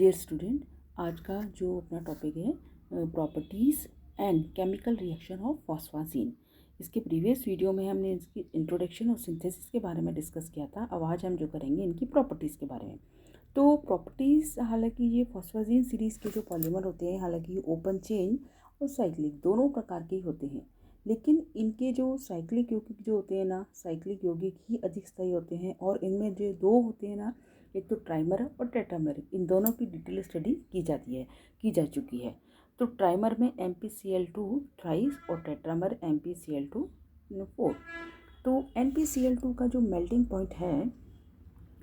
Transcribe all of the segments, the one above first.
Dear student, आज का जो अपना टॉपिक है properties and chemical reaction of phosphazene. इसके प्रीवियस वीडियो में हमने इसकी इंट्रोडक्शन और सिंथेसिस के बारे में डिस्कस किया था। अब आज हम जो करेंगे इनकी प्रॉपर्टीज़ के बारे में। तो प्रॉपर्टीज़, हालांकि ये फॉस्फाजीन सीरीज़ के जो पॉलीमर होते हैं, हालांकि ये ओपन चेन और साइक्लिक दोनों प्रकार के होते हैं, लेकिन इनके जो साइक्लिक यौगिक जो होते हैं ना, साइक्लिक यौगिक ही अधिक स्थायी होते हैं। और इनमें जो दो होते हैं ना, एक तो ट्राइमर और टेट्रामर, इन दोनों की डिटेल स्टडी की जा चुकी है। तो ट्राइमर में MpCl2 थ्राइस और टेट्रामर MpCl2 4। तो NpCl2 का जो मेल्टिंग पॉइंट है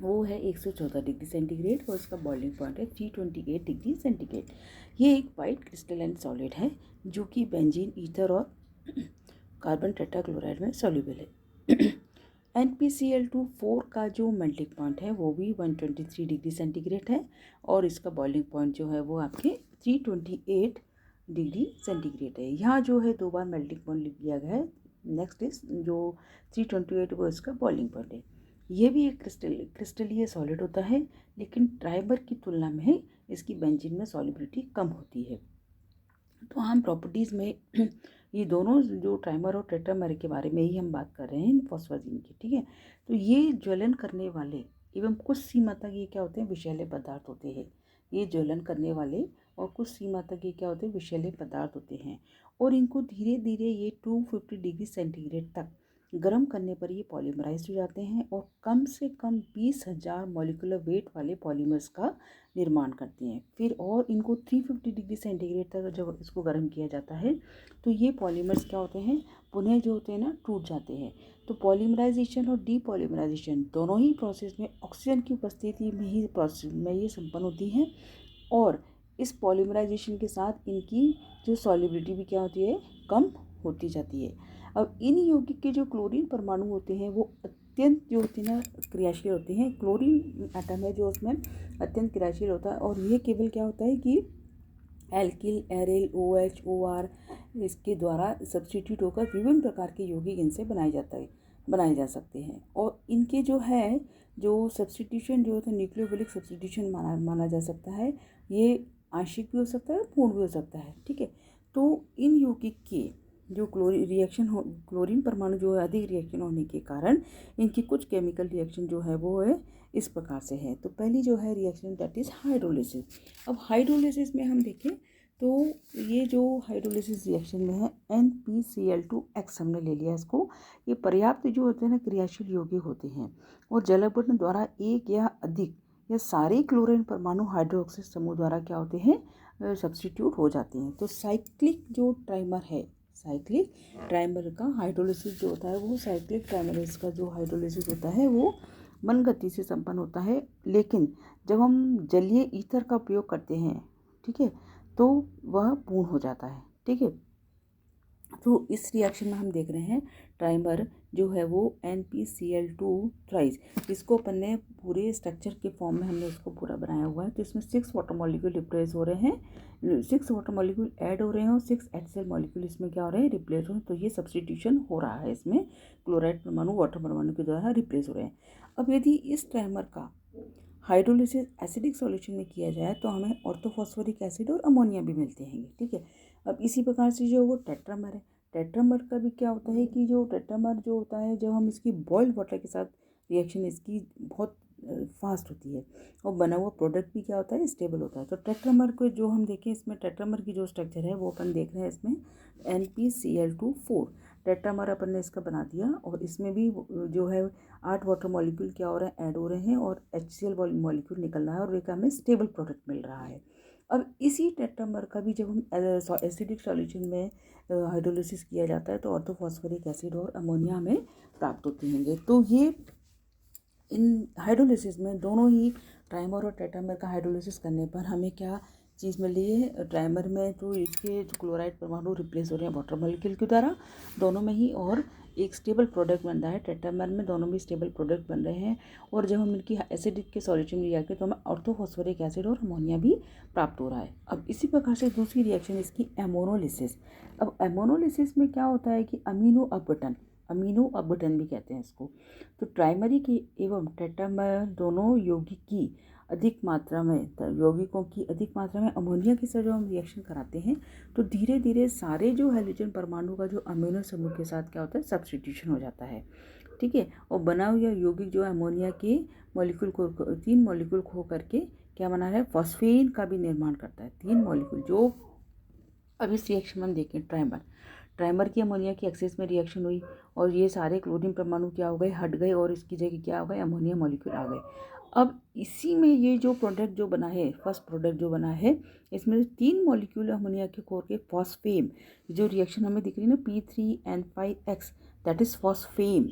वो है 114 डिग्री सेंटीग्रेड और इसका बॉइलिंग पॉइंट है 328 डिग्री सेंटीग्रेड। ये एक वाइट क्रिस्टलाइन सॉलिड है जो कि बेंजीन, ईथर और कार्बन टेट्राक्लोराइड में सॉल्युबल है। NpCl2 4 का जो मेल्टिंग पॉइंट है वो भी 123 डिग्री सेंटीग्रेड है और इसका बॉइलिंग पॉइंट जो है वो आपके 328 डिग्री सेंटीग्रेड है। यहाँ जो है दो बार मेल्टिंग पॉइंट लिख दिया गया है। नेक्स्ट इज जो 328 वो इसका बॉइलिंग पॉइंट है। ये भी एक क्रिस्टलीय सॉलिड होता है, लेकिन ट्राइबर की तुलना में इसकी बेंजीन में सॉल्युबिलिटी कम होती है। तो हम प्रॉपर्टीज़ में ये दोनों जो ट्राइमर और टेट्रामर के बारे में ही हम बात कर रहे हैं फॉस्फाजीन की, ठीक है। तो ये ज्वलन करने वाले एवं कुछ सीमा तक ये क्या होते हैं, विषैले पदार्थ होते हैं। ये ज्वलन करने वाले और कुछ सीमा तक ये क्या होते हैं, विषैले पदार्थ होते हैं। और इनको धीरे धीरे ये 250 डिग्री सेंटीग्रेड तक गर्म करने पर ये पॉलीमराइज हो जाते हैं और कम से कम 20,000 मॉलिक्यूलर वेट वाले पॉलीमर्स का निर्माण करते हैं। फिर और इनको 350 डिग्री सेंटीग्रेड तक जब इसको गर्म किया जाता है तो ये पॉलीमर्स क्या होते हैं, पुनः जो होते हैं ना, टूट जाते हैं। तो पॉलीमराइजेशन और डीपॉलीमराइजेशन दोनों ही प्रोसेस में ऑक्सीजन की उपस्थिति में ही प्रोसेस में ये संपन्न होती है। और इस पॉलीमराइजेशन के साथ इनकी जो सॉल्युबिलिटी भी क्या होती है, कम होती जाती है। अब इन यौगिक के जो क्लोरीन परमाणु होते हैं वो अत्यंत जो होते हैं ना, क्रियाशील होते हैं। क्लोरीन एटम है जो उसमें अत्यंत क्रियाशील होता है और ये केवल क्या होता है कि एल्किल, एरिल, OH, OR इसके द्वारा सब्सटीट्यूट होकर विभिन्न प्रकार के यौगिक इनसे बनाए जा सकते हैं। और इनके जो है जो सब्सटीट्यूशन जो होता है, न्यूक्लियोफिलिक सब्सटीट्यूशन माना जा सकता है। ये आंशिक भी हो सकता है, पूर्ण भी हो सकता है, ठीक है। तो इन यौगिक के जो क्लोरीन परमाणु जो है अधिक रिएक्शन होने के कारण इनकी कुछ केमिकल रिएक्शन जो है वो है इस प्रकार से है। तो पहली जो है रिएक्शन दैट इज़ हाइड्रोलिसिस। अब हाइड्रोलिसिस में हम देखें तो ये जो हाइड्रोलिसिस रिएक्शन में है NpCl2X हमने ले लिया इसको। ये पर्याप्त जो होते हैं ना, क्रियाशील यौगिक होते हैं और जलावरण द्वारा एक या अधिक या सारे क्लोरीन परमाणु हाइड्रोक्सिल समूह द्वारा क्या होते हैं, सब्सटीट्यूट हो जाते हैं। तो साइक्लिक जो ट्राइमर है, साइक्लिक ट्राइमर का हाइड्रोलिसिस जो होता है वो साइक्लिक ट्राइमर का जो हाइड्रोलिसिस होता है वो मंद गति से संपन्न होता है। लेकिन जब हम जलीय ईथर का उपयोग करते हैं, ठीक है, तो वह पूर्ण हो जाता है, ठीक है। तो इस रिएक्शन में हम देख रहे हैं ट्राइमर जो है वो NpCl2 थ्राइस, इसको अपन ने पूरे स्ट्रक्चर के फॉर्म में हमने इसको पूरा बनाया हुआ है। तो इसमें 6 वाटर मॉलिक्यूल रिप्लेस हो रहे हैं, 6 वाटर मॉलिक्यूल ऐड हो रहे हैं और 6 HCl मॉलिक्यूल इसमें क्या हो रहे हैं, रिप्लेस हो रहे हैं। तो ये सब्सटीट्यूशन हो रहा है, इसमें क्लोराइड परमाणु वाटर परमाणु के द्वारा रिप्लेस हो रहे हैं। अब यदि इस ट्राइमर का हाइड्रोलिसिस एसिडिक सॉल्यूशन में किया जाए तो हमें ऑर्थोफॉस्फोरिक एसिड और अमोनिया भी मिलते हैं, ठीक है। अब इसी प्रकार से जो वो टेट्रामर है, टेट्रामर का भी क्या होता है कि जो टेट्रामर जो होता है, जब हम इसकी बॉइल्ड वाटर के साथ रिएक्शन इसकी बहुत फास्ट होती है और बना हुआ प्रोडक्ट भी क्या होता है, स्टेबल होता है। तो टेट्रामर को जो हम देखें, इसमें टेट्रामर की जो स्ट्रक्चर है वो अपन देख रहे हैं। इसमें NpCl2 टेट्रामर अपन ने इसका बना दिया और इसमें भी जो है 8 वाटर मॉलिक्यूल क्या हो रहे हैं, ऐड हो रहे हैं और HCl मॉलिक्यूल निकल रहा है और एक हमें स्टेबल प्रोडक्ट मिल रहा है। अब इसी टेट्रामर का भी जब हम एसिडिक सॉल्यूशन में हाइड्रोलिसिस किया जाता है तो ऑर्थोफॉस्फोरिक एसिड और अमोनिया में प्राप्त होते हैं। तो ये इन हाइड्रोलिसिस में दोनों ही ट्राइमर और टेट्रामर का हाइड्रोलिसिस करने पर हमें क्या चीज़ मिल रही है, ट्राइमर में तो इसके जो क्लोराइड परमाणु रिप्लेस हो रहे हैं वाटर मॉलिक्यूल के द्वारा दोनों में ही, और एक स्टेबल प्रोडक्ट बन रहा है। टेट्रामर में दोनों भी स्टेबल प्रोडक्ट बन रहे हैं और जब हम इनकी एसिडिक के सॉल्यूशन में लिया तो हमें ऑर्थोफॉस्फोरिक एसिड और अमोनिया भी प्राप्त हो रहा है। अब इसी प्रकार से दूसरी रिएक्शन इसकी एमोनोलिसिस। अब एमोनोलिसिस में क्या होता है कि अमीनो अपघटन भी कहते हैं इसको। तो ट्राइमरी की एवं टेट्रामर दोनों यौगिक की अधिक मात्रा में यौगिकों की अधिक मात्रा में अमोनिया के साथ जो हम रिएक्शन कराते हैं तो धीरे धीरे सारे जो हैलोजन परमाणु का जो अमीनो समूह के साथ क्या होता है, सब्स्टिट्यूशन हो जाता है। ठीक है, और बना हुआ यौगिक जो अमोनिया के मॉलिक्यूल को 3 मॉलिक्यूल खो करके क्या बना है, फॉस्फेन का भी निर्माण करता है। 3 मॉलिक्यूल जो अब इस रिएक्शन में हम देखें, ट्राइमर की अमोनिया की एक्सेस में रिएक्शन हुई और ये सारे क्लोरीन परमाणु क्या हो गए, हट गए और इसकी जगह क्या हो गए, अमोनिया मॉलिक्यूल आ गए। अब इसी में ये जो प्रोडक्ट जो बना है, फर्स्ट प्रोडक्ट जो बना है, इसमें 3 मॉलिक्यूल अमोनिया के कोर के फॉस्फेम, जो रिएक्शन हमें दिख रही है ना P3N5X, दैट इज फॉस्फेम,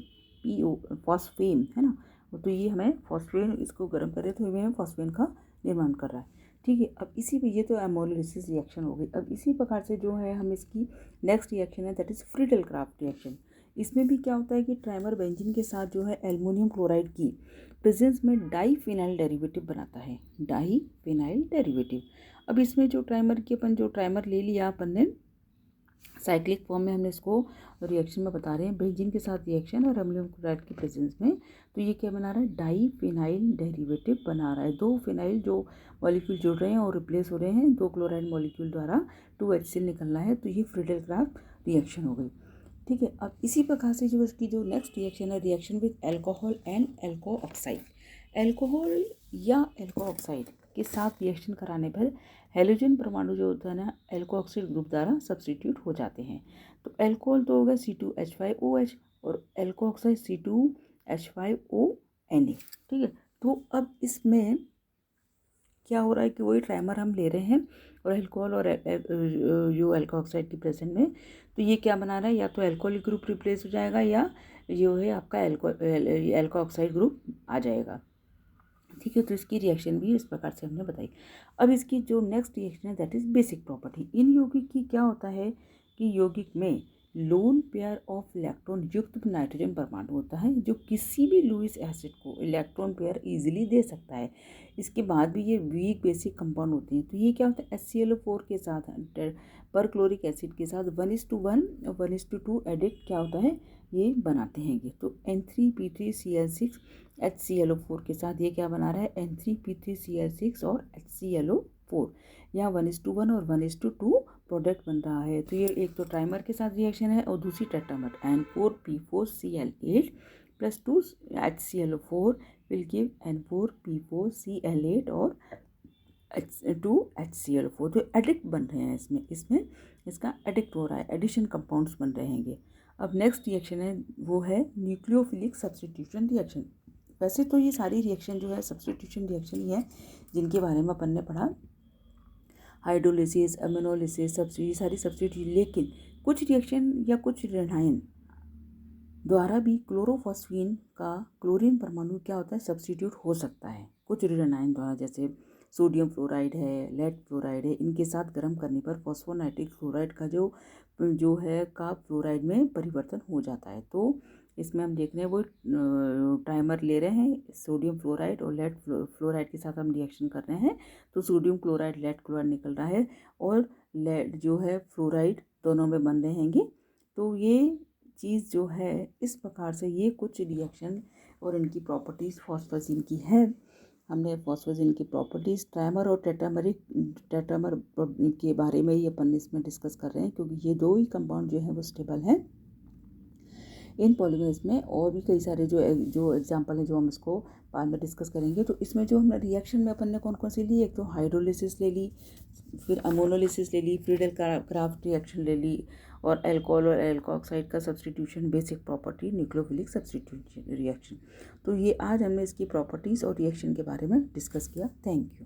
फॉस्फेम है ना। तो ये हमें फॉस्फेन, इसको गर्म करे तो हमें फॉस्फेन का निर्माण कर रहा है। ठीक है, अब इसी पे ये तो एमोलिसिस रिएक्शन हो गई। अब इसी प्रकार से जो है हम इसकी नेक्स्ट रिएक्शन है, that is Friedel craft reaction. इसमें भी क्या होता है कि ट्राइमर बेंजीन के साथ जो है एल्युमिनियम क्लोराइड की प्रेजेंस में डाईफिनाइल डेरिवेटिव बनाता है, डाईफिनाइल डेरिवेटिव। अब इसमें जो ट्राइमर की अपन जो ट्राइमर ले लिया अपन ने साइक्लिक फॉर्म में, हमने इसको रिएक्शन में बता रहे हैं बेंजीन के साथ रिएक्शन और एल्युमिनियम क्लोराइड की प्रेजेंस में, तो ये क्या बना रहा है, डाईफिनाइल डेरिवेटिव बना रहा है। 2 फिनाइल जो मॉलिक्यूल जुड़ रहे हैं और रिप्लेस हो रहे हैं 2 क्लोराइड मॉलिक्यूल द्वारा, 2 HCl निकलना है, तो ये फ्रीडल क्राफ्ट रिएक्शन हो गई। ठीक है, अब इसी प्रकार से जो इसकी जो नेक्स्ट रिएक्शन है, reaction with alcohol and alkoxide. Alcohol या एल्को ऑक्साइड के साथ रिएक्शन कराने पर हेलोजन परमाणु जो होता है ना, एल्को ऑक्साइड ग्रुप द्वारा सब्स्टिट्यूट हो जाते हैं। तो एल्कोहल तो होगा C2H5OH और एल्को ऑक्साइड C2H5ONa। ठीक है, तो अब इसमें क्या हो रहा है कि वही ट्राइमर हम ले रहे हैं और एल्कोहल और जो एल्को ऑक्साइड की प्रेजेंट में, तो ये क्या बना रहा है, या तो एल्कोहलिक ग्रुप रिप्लेस हो जाएगा या जो है आपका एल्को ऑक्साइड ग्रुप आ जाएगा। ठीक है, तो इसकी रिएक्शन भी इस प्रकार से हमने बताई। अब इसकी जो नेक्स्ट रिएक्शन है, दैट इज बेसिक प्रॉपर्टी। इन यौगिक की क्या होता है कि यौगिक में लोन पेयर ऑफ इलेक्ट्रॉन युक्त नाइट्रोजन परमाणु होता है जो किसी भी लुईस एसिड को इलेक्ट्रॉन पेयर इजीली दे सकता है। इसके बाद भी ये वीक बेसिक कंपाउंड होते हैं। तो ये क्या होता है, HClO4 के साथ पर क्लोरिक एसिड के साथ 1:1 और 1:2 एडिक्ट क्या होता है, ये बनाते हैं ये। तो N3P3Cl6 HClO4 के साथ ये क्या बना रहा है, N3P3Cl6 और HClO4, यहाँ 1:1 और 1:2 प्रोडक्ट बन रहा है। तो ये एक तो ट्राइमर के साथ रिएक्शन है और दूसरी tetramer N4P4Cl8 + 2 HClO4 will give N4P4Cl8 और 2 HClO4। तो एडिक्ट बन रहे हैं इसमें इसका एडिक्ट हो रहा है, एडिशन कंपाउंड्स बन रहे हैं ये। अब नेक्स्ट रिएक्शन है वो है न्यूक्लियोफिलिक सब्स्टिट्यूशन रिएक्शन। वैसे तो ये सारी रिएक्शन जो है सब्स्टिट्यूशन रिएक्शन ही है जिनके बारे में अपन ने पढ़ा, हाइड्रोलिसिस, अमीनोलिसिस, ये सारी सब्स्टिट्यूशन। लेकिन कुछ रिएक्शन या कुछ ऋणायन द्वारा भी क्लोरोफॉस्फीन का क्लोरीन परमाणु क्या होता है, सब्स्टिट्यूट हो सकता है कुछ ऋणायन द्वारा, जैसे सोडियम फ्लोराइड है, लेड फ्लोराइड है, इनके साथ गर्म करने पर फॉस्फोनाइट्रिक फ्लोराइड का जो है का फ्लोराइड में परिवर्तन हो जाता है। तो इसमें हम देख रहे हैं वो ट्राइमर ले रहे हैं, सोडियम फ्लोराइड और लेड फ्लोराइड के साथ हम रिएक्शन कर रहे हैं, तो सोडियम क्लोराइड लेड क्लोराइड निकल रहा है और लेड जो है फ्लोराइड दोनों में बन रहे हैं। तो ये चीज़ जो है इस प्रकार से ये कुछ रिएक्शन और इनकी प्रॉपर्टीज़ फॉस्फोजिन की है। हमने फॉस्फोजिन की प्रॉपर्टीज़ ट्राइमर और टेट्रामर के बारे में ही अपन इसमें डिस्कस कर रहे हैं, क्योंकि ये 2 ही कंपाउंड जो है वो स्टेबल हैं इन पॉलीमर्स में। और भी कई सारे जो एग्जांपल हैं जो हम इसको बाद में डिस्कस करेंगे। तो इसमें जो हमने रिएक्शन में अपन ने कौन कौन सी ली, एक तो हाइड्रोलिसिस ले ली, फिर अमोनोलिसिस ले ली, फ्रीडल क्राफ्ट रिएक्शन ले ली, और एल्कोहल और एल्को ऑक्साइड का substitution, basic property, nucleophilic substitution reaction. तो ये आज हमने इसकी प्रॉपर्टीज़ और रिएक्शन के बारे में डिस्कस किया। Thank you.